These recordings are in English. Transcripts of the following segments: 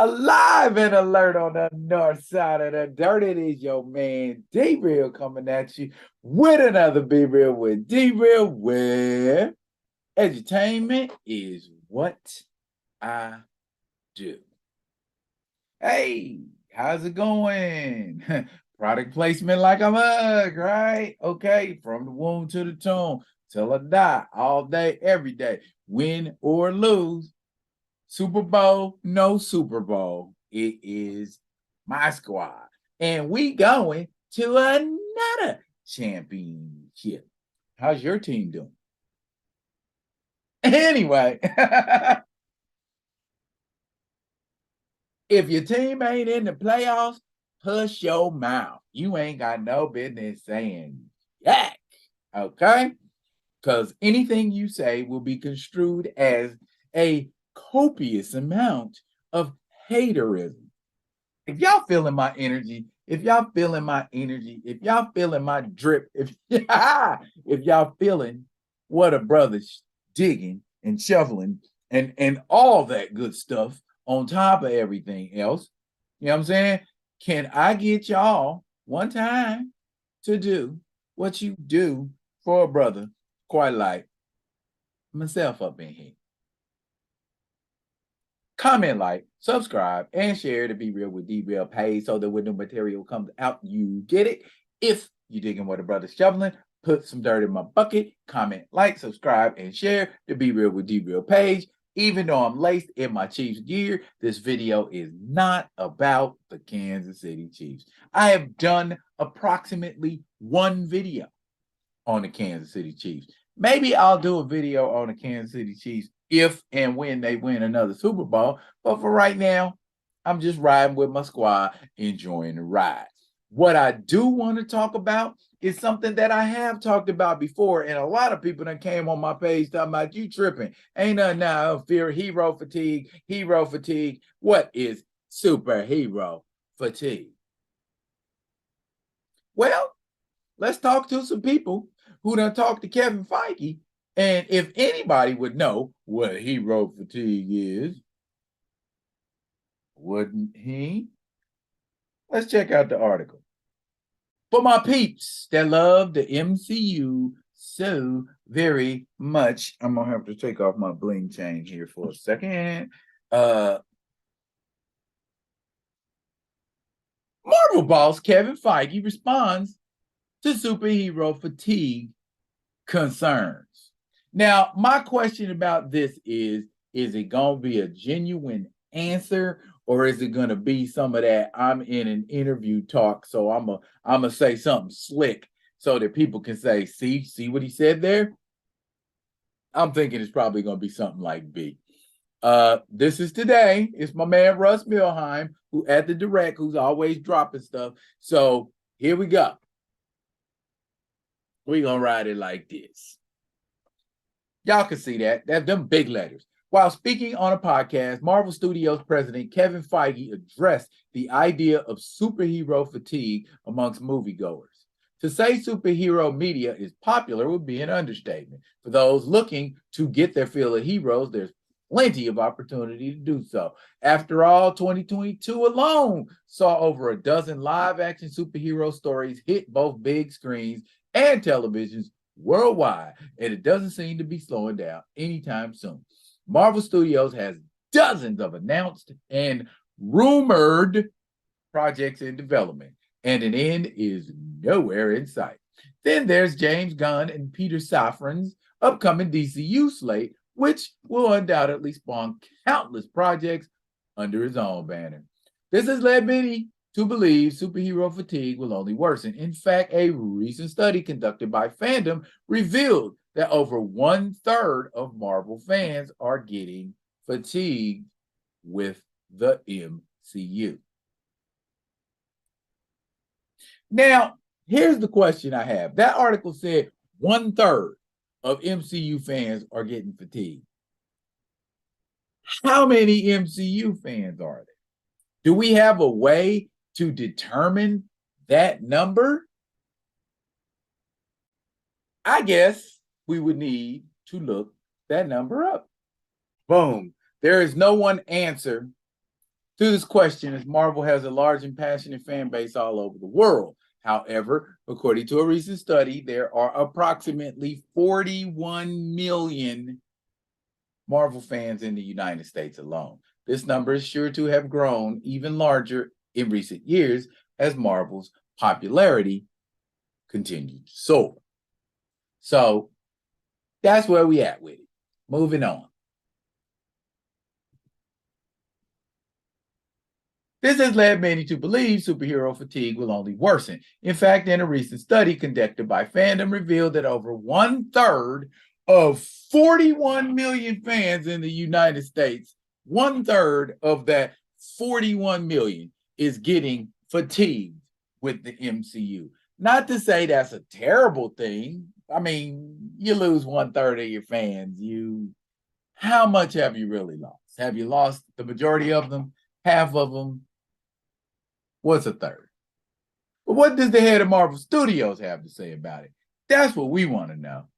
Alive and alert on the north side of the dirt. It is your man D-Real coming at you with another Be Real with D-Real, where edutainment is what I do. Hey, how's it going? Product placement like a mug, right? Okay, from the womb to the tomb, till I die, all day, every day, win or lose. Super Bowl, no Super Bowl. It is my squad. And we going to another championship. How's your team doing? Anyway, if your team ain't in the playoffs, hush your mouth. You ain't got no business saying yak. Okay? Because anything you say will be construed as a copious amount of haterism. If y'all feeling my energy, if y'all feeling my energy, if y'all feeling my drip, if y'all feeling what a brother's digging and shoveling and all that good stuff on top of everything else, you know what I'm saying? Can I get y'all one time to do what you do for a brother quite like myself up in here? Comment, like, subscribe, and share to Be Real with D-Real page so that when the material comes out, you get it. If you digging what a brother's shoveling, put some dirt in my bucket. Comment, like, subscribe, and share to Be Real with D-Real page. Even though I'm laced in my Chiefs gear, this video is not about the Kansas City Chiefs. I have done approximately one video on the Kansas City Chiefs. Maybe I'll do a video on the Kansas City Chiefs if and when they win another Super Bowl. But for right now, I'm just riding with my squad, enjoying the ride. What I do want to talk about is something that I have talked about before, and a lot of people that came on my page talking about you tripping. Ain't nothing now. Fear hero fatigue, hero fatigue. What is superhero fatigue? Well, let's talk to some people who done talked to Kevin Feige. And if anybody would know what hero fatigue is, wouldn't he? Let's check out the article. For my peeps that love the MCU so very much, I'm going to have to take off my bling chain here for a second. Marvel boss Kevin Feige responds to superhero fatigue concerns. Now, my question about this is it going to be a genuine answer, or is it going to be some of that I'm in an interview talk, so I'm going to say something slick so that people can say, see what he said there? I'm thinking it's probably going to be something like B. This is today. It's my man Russ Milheim, who at the direct, who's always dropping stuff. So here we go. We're going to ride it like this. Y'all can see that. That's them big letters. While speaking on a podcast, Marvel Studios president Kevin Feige addressed the idea of superhero fatigue amongst moviegoers. To say superhero media is popular would be an understatement. For those looking to get their fill of heroes, there's plenty of opportunity to do so. After all, 2022 alone saw over a dozen live-action superhero stories hit both big screens and televisions worldwide, and it doesn't seem to be slowing down anytime soon. Marvel Studios has dozens of announced and rumored projects in development, and an end is nowhere in sight. Then there's James Gunn and Peter Safran's upcoming DCU slate, which will undoubtedly spawn countless projects under his own banner. This has led many to believe superhero fatigue will only worsen. In fact, a recent study conducted by Fandom revealed that over 1/3 of Marvel fans are getting fatigued with the MCU. Now, here's the question I have. That article said 1/3 of MCU fans are getting fatigued. How many MCU fans are there? Do we have a way to determine that number? I guess we would need to look that number up. Boom. There is no one answer to this question, as Marvel has a large and passionate fan base all over the world. However, according to a recent study, there are approximately 41 million Marvel fans in the United States alone. This number is sure to have grown even larger in recent years as Marvel's popularity continued to soar. So that's where we at with it. Moving on. This has led many to believe superhero fatigue will only worsen. In fact, in a recent study conducted by Fandom revealed that over 1/3 of 41 million fans in the United States, 1/3 of that 41 million is getting fatigued with the MCU. Not to say that's a terrible thing. I mean, you lose 1/3 of your fans. How much have you really lost? Have you lost the majority of them? Half of them? What's a third? But what does the head of Marvel Studios have to say about it? That's what we want to know.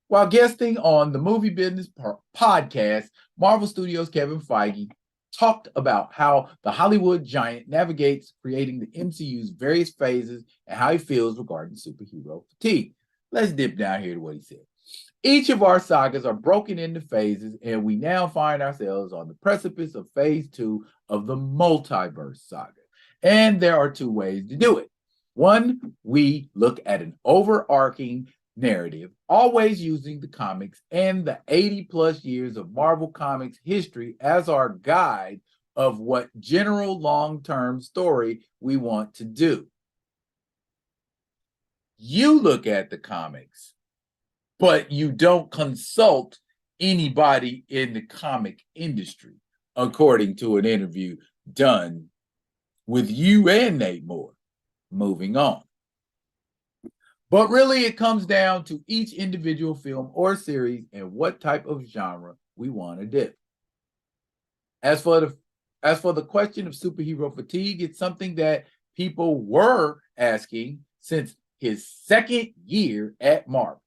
While guesting on the Movie Business podcast, Marvel Studios' Kevin Feige talked about how the Hollywood giant navigates creating the MCU's various phases and how he feels regarding superhero fatigue. Let's dip down here to what he said. Each of our sagas are broken into phases, and we now find ourselves on the precipice of phase 2 of the multiverse saga. And there are two ways to do it. One, we look at an overarching narrative, always using the comics and the 80 plus years of Marvel Comics history as our guide of what general long-term story we want to do. You look at the comics, but you don't consult anybody in the comic industry, according to an interview done with you and Nate Moore. Moving on. But really, it comes down to each individual film or series and what type of genre we want to do. As for the question of superhero fatigue, it's something that people were asking since his second year at Marvel.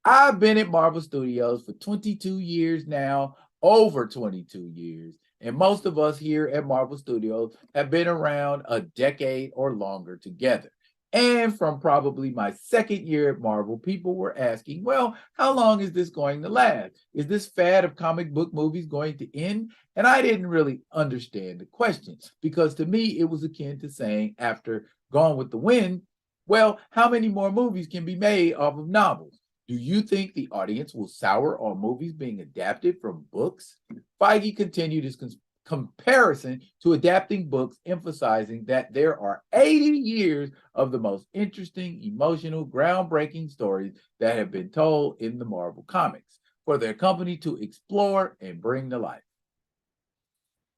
I've been at Marvel Studios for 22 years now, over 22 years, and most of us here at Marvel Studios have been around a decade or longer together. And from probably my second year at Marvel, people were asking, well, how long is this going to last? Is this fad of comic book movies going to end? And I didn't really understand the question, because to me, it was akin to saying after Gone with the Wind, well, how many more movies can be made off of novels? Do you think the audience will sour on movies being adapted from books? Feige continued his comparison to adapting books, emphasizing that there are 80 years of the most interesting, emotional, groundbreaking stories that have been told in the Marvel Comics for their company to explore and bring to life.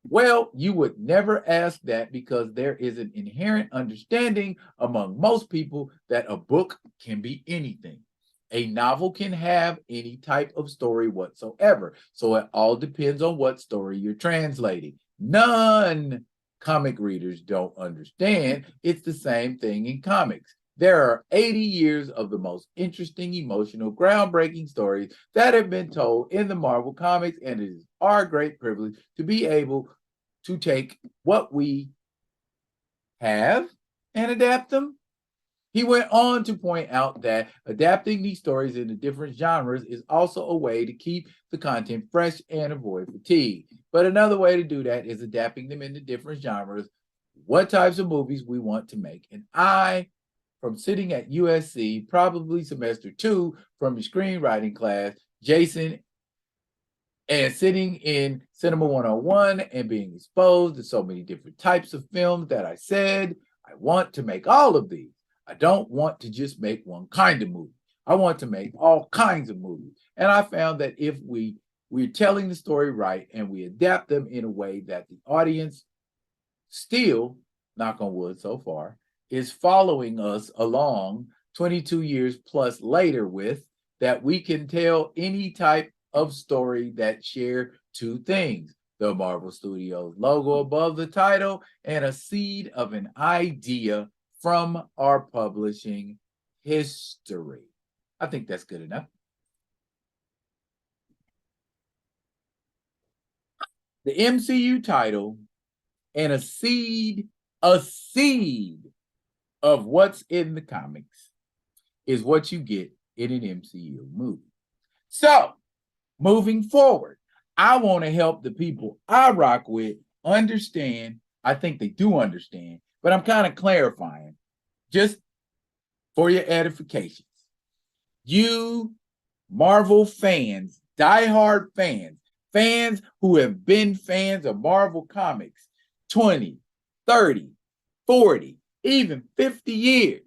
Well, you would never ask that because there is an inherent understanding among most people that a book can be anything. A novel can have any type of story whatsoever. So it all depends on what story you're translating. None comic readers don't understand. It's the same thing in comics. There are 80 years of the most interesting, emotional, groundbreaking stories that have been told in the Marvel Comics, and it is our great privilege to be able to take what we have and adapt them. He went on to point out that adapting these stories into different genres is also a way to keep the content fresh and avoid fatigue. But another way to do that is adapting them into different genres, what types of movies we want to make. And I, from sitting at USC, probably semester 2 from your screenwriting class, Jason, and sitting in Cinema 101 and being exposed to so many different types of films that I said, I want to make all of these. I don't want to just make one kind of movie. I want to make all kinds of movies. And I found that if we're telling the story right and we adapt them in a way that the audience still, knock on wood so far, is following us along 22 years plus later with, that we can tell any type of story that share two things: the Marvel Studios logo above the title and a seed of an idea from our publishing history. I think that's good enough. The MCU title and a seed of what's in the comics is what you get in an MCU movie. So, moving forward, I want to help the people I rock with understand. I think they do understand, but I'm kind of clarifying just for your edifications. You Marvel fans, diehard fans who have been fans of Marvel Comics 20, 30, 40, even 50 years.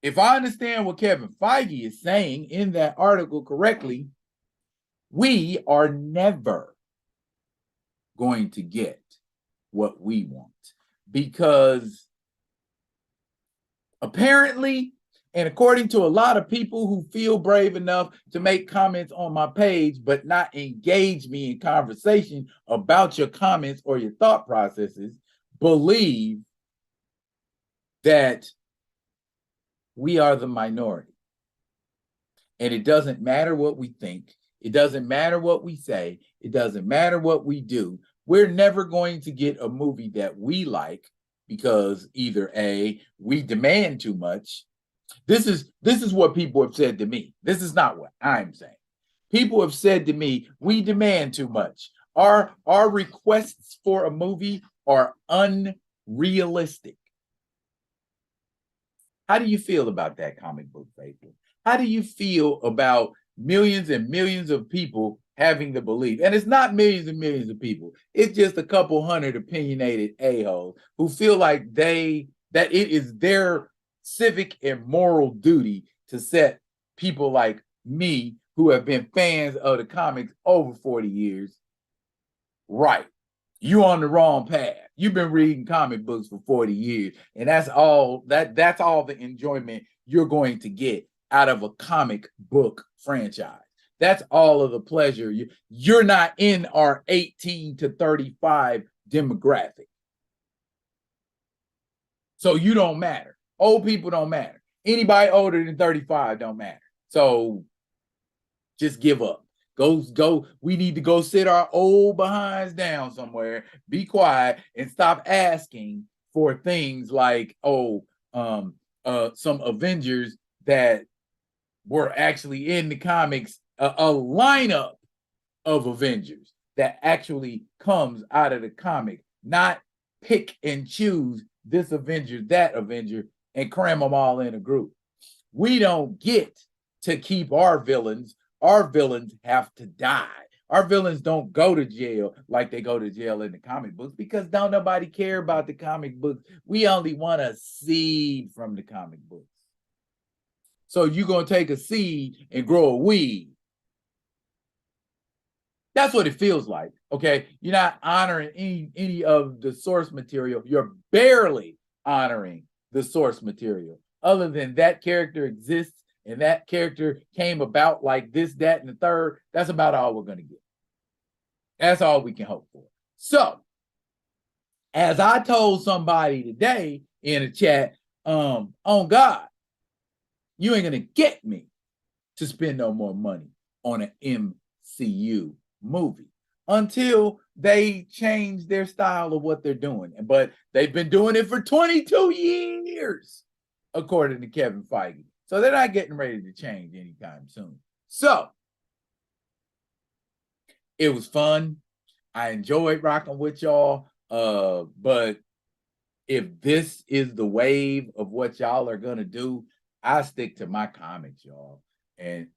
If I understand what Kevin Feige is saying in that article correctly, we are never going to get what we want, because apparently, and according to a lot of people who feel brave enough to make comments on my page, but not engage me in conversation about your comments or your thought processes, believe that we are the minority. And it doesn't matter what we think. It doesn't matter what we say. It doesn't matter what we do. We're never going to get a movie that we like because either A, we demand too much. This is what people have said to me. This is not what I'm saying. People have said to me, we demand too much. Our requests for a movie are unrealistic. How do you feel about that, comic book faithful? How do you feel about millions and millions of people having the belief? And it's not millions and millions of people. It's just a couple hundred opinionated a-holes who feel like that it is their civic and moral duty to set people like me, who have been fans of the comics over 40 years, right. You on the wrong path. You've been reading comic books for 40 years, and that's all the enjoyment you're going to get out of a comic book franchise. That's all of the pleasure. You're not in our 18 to 35 demographic. So you don't matter. Old people don't matter. Anybody older than 35 don't matter. So just give up. Go. We need to go sit our old behinds down somewhere, be quiet, and stop asking for things like, some Avengers that were actually in the comics, a lineup of Avengers that actually comes out of the comic, not pick and choose this Avenger, that Avenger, and cram them all in a group. We don't get to keep our villains. Our villains have to die. Our villains don't go to jail like they go to jail in the comic books, because don't nobody care about the comic books. We only want a seed from the comic books. So you're going to take a seed and grow a weed. That's what it feels like, okay? You're not honoring any of the source material. You're barely honoring the source material. Other than that character exists and that character came about like this, that, and the third, that's about all we're going to get. That's all we can hope for. So, as I told somebody today in a chat, on God, you ain't going to get me to spend no more money on an MCU movie until they change their style of what they're doing. But they've been doing it for 22 years, according to Kevin Feige. So they're not getting ready to change anytime soon. So it was fun. I enjoyed rocking with y'all. But if this is the wave of what y'all are gonna do, I stick to my comics, y'all. And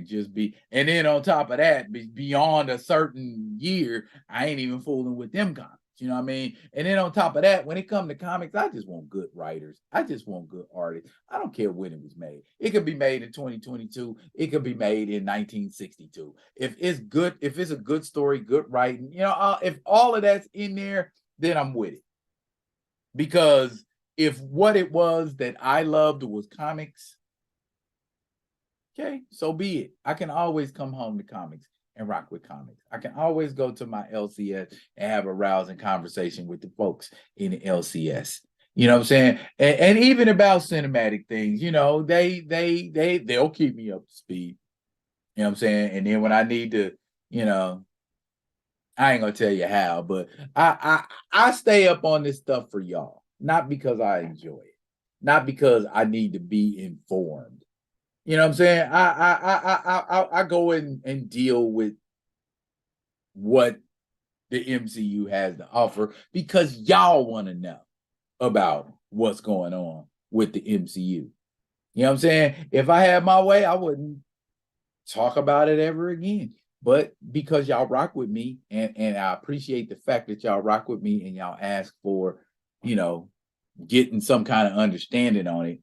just be, and then on top of that, beyond a certain year, I ain't even fooling with them comics. You know what I mean? And then on top of that, when it comes to comics, I just want good writers. I just want good artists. I don't care when it was made. It could be made in 2022. It could be made in 1962. If it's good, if it's a good story, good writing, if all of that's in there, then I'm with it. Because if what it was that I loved was comics, okay, so be it. I can always come home to comics and rock with comics. I can always go to my LCS and have a rousing conversation with the folks in the LCS. You know what I'm saying? And even about cinematic things, they'll keep me up to speed. You know what I'm saying? And then when I need to, I ain't gonna tell you how, but I stay up on this stuff for y'all, not because I enjoy it, not because I need to be informed. You know what I'm saying? I go in and deal with what the MCU has to offer because y'all want to know about what's going on with the MCU. You know what I'm saying? If I had my way, I wouldn't talk about it ever again. But because y'all rock with me, and I appreciate the fact that y'all rock with me and y'all ask for, you know, getting some kind of understanding on it,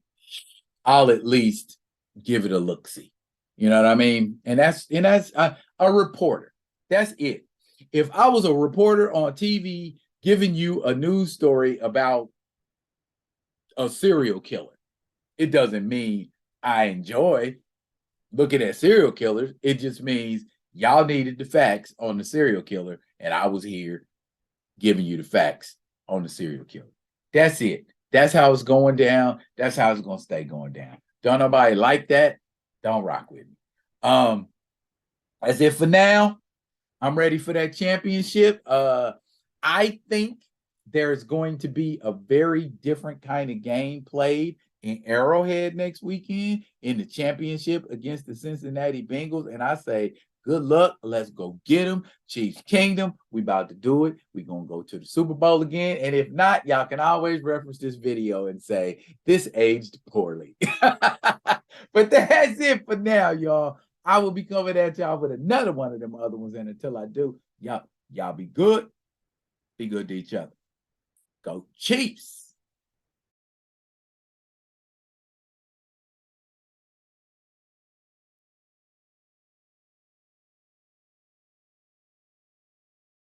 I'll at least give it a look see. You know what I mean? And that's a reporter. That's it. If I was a reporter on TV giving you a news story about a serial killer, it doesn't mean I enjoy looking at serial killers. It just means y'all needed the facts on the serial killer, and I was here giving you the facts on the serial killer. That's it. That's how it's going down. That's how it's going to stay going down. Don't nobody like that? Don't rock with me. As if for now, I'm ready for that championship. I think there's going to be a very different kind of game played in Arrowhead next weekend in the championship against the Cincinnati Bengals. And I say, good luck. Let's go get them. Chiefs Kingdom. We about to do it. We're going to go to the Super Bowl again. And if not, y'all can always reference this video and say, this aged poorly. But that's it for now, y'all. I will be coming at y'all with another one of them other ones. And until I do, y'all be good. Be good to each other. Go Chiefs.